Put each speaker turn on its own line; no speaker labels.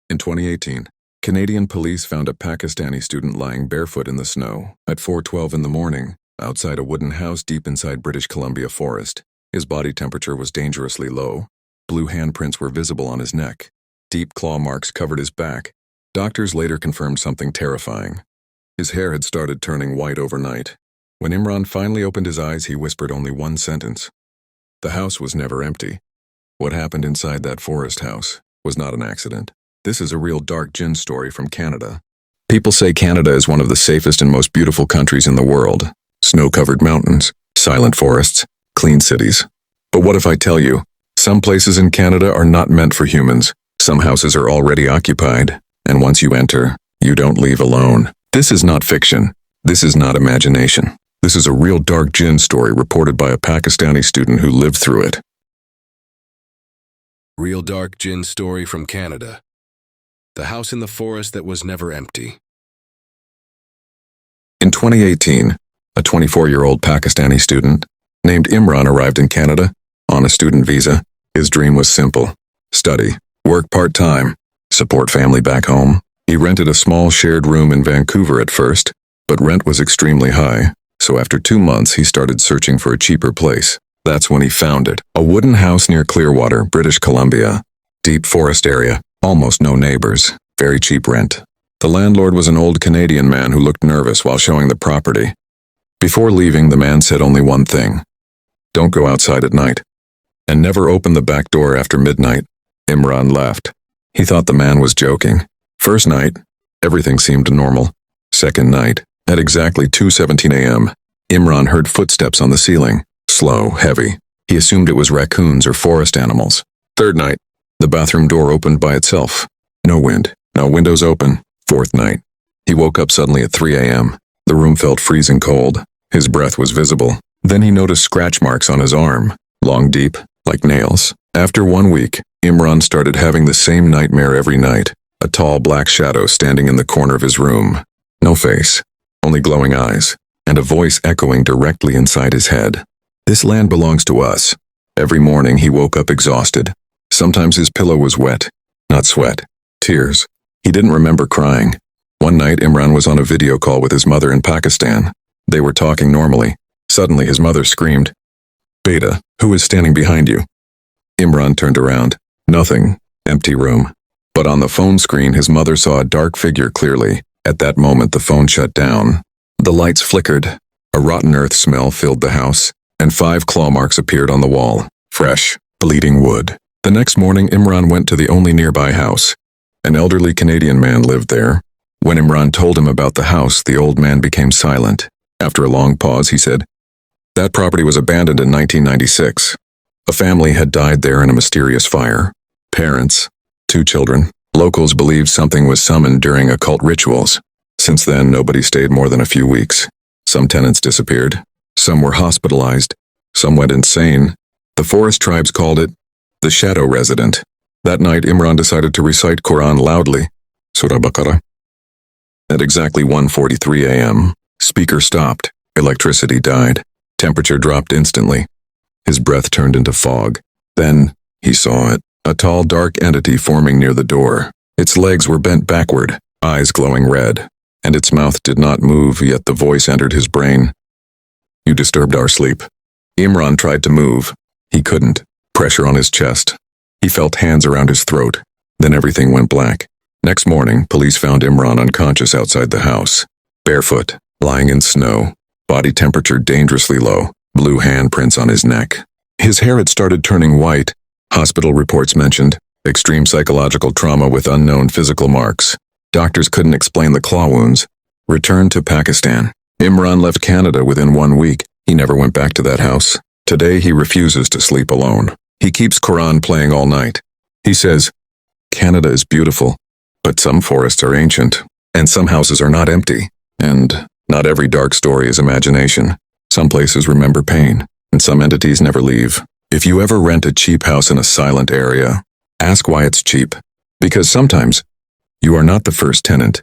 In 2018, Canadian police found a Pakistani student lying barefoot in the snow at 4:12 in the morning outside a wooden house deep inside British Columbia forest. His body temperature was dangerously low. Blue handprints were visible on his neck. Deep claw marks covered his back. Doctors later confirmed something terrifying. His hair had started turning white overnight. When Imran finally opened his eyes, he whispered only one sentence. The house was never empty. What happened inside that forest house was not an accident. This is a real dark Jinn story from Canada. People say Canada is one of the safest and most beautiful countries in the world. Snow-covered mountains, silent forests, clean cities. But what if I tell you, some places in Canada are not meant for humans. Some houses are already occupied, and once you enter, you don't leave alone. This is not fiction. This is not imagination. This is a real dark Jinn story reported by a Pakistani student who lived through it.
Real dark Jinn story from Canada. The house in the forest that was never empty.
In 2018, a 24-year-old Pakistani student named Imran arrived in Canada on a student visa. His dream was simple: study, work part-time, support family back home. He rented a small shared room in Vancouver at first, but rent was extremely high, so after 2 months he started searching for a cheaper place. That's when he found it: a wooden house near Clearwater, British Columbia. Deep forest area, almost no neighbors, very cheap rent. The landlord was an old Canadian man who looked nervous while showing the property. Before leaving, the man said only one thing: don't go outside at night, and never open the back door after midnight. Imran left. He thought the man was joking. First night, everything seemed normal. Second night, at exactly 2:17 a.m., Imran heard footsteps on the ceiling, slow, heavy. He assumed it was raccoons or forest animals. Third night, the bathroom door opened by itself. No wind, no windows open. Fourth night, he woke up suddenly at 3 a.m. The room felt freezing cold. His breath was visible. Then he noticed scratch marks on his arm, long, deep, like nails. After 1 week, Imran started having the same nightmare every night: a tall black shadow standing in the corner of his room. No face, only glowing eyes, and a voice echoing directly inside his head. This land belongs to us. Every morning he woke up exhausted. Sometimes his pillow was wet, not sweat, tears. He didn't remember crying. One night Imran was on a video call with his mother in Pakistan. They were talking normally. Suddenly his mother screamed, "Beta, who is standing behind you?" Imran turned around. Nothing. Empty room. But on the phone screen his mother saw a dark figure clearly. At that moment the phone shut down. The lights flickered. A rotten earth smell filled the house, and 5 claw marks appeared on the wall. Fresh, bleeding wood. The next morning Imran went to the only nearby house. An elderly Canadian man lived there. When Imran told him about the house, the old man became silent. After a long pause he said, "That property was abandoned in 1996. A family had died there in a mysterious fire. Parents, 2 children. Locals believed something was summoned during occult rituals. Since then, nobody stayed more than a few weeks. Some tenants disappeared. Some were hospitalized. Some went insane. The forest tribes called it the Shadow Resident." That night, Imran decided to recite Quran loudly, Surah Baqarah. At exactly 1:43 a.m., speaker stopped. Electricity died. Temperature dropped instantly. His breath turned into fog. Then, he saw it. A tall, dark entity forming near the door. Its legs were bent backward, eyes glowing red, and its mouth did not move, yet the voice entered his brain. "You disturbed our sleep." Imran tried to move. He couldn't. Pressure on his chest. He felt hands around his throat. Then everything went black. Next morning, police found Imran unconscious outside the house. Barefoot, lying in snow. Body temperature dangerously low. Blue handprints on his neck. His hair had started turning white. Hospital reports mentioned extreme psychological trauma with unknown physical marks. Doctors couldn't explain the claw wounds. Returned to Pakistan. Imran left Canada within 1 week. He never went back to that house. Today he refuses to sleep alone. He keeps Quran playing all night. He says, "Canada is beautiful, but some forests are ancient, and some houses are not empty, and not every dark story is imagination. Some places remember pain, and some entities never leave." If you ever rent a cheap house in a silent area, ask why it's cheap. Because sometimes, you are not the first tenant.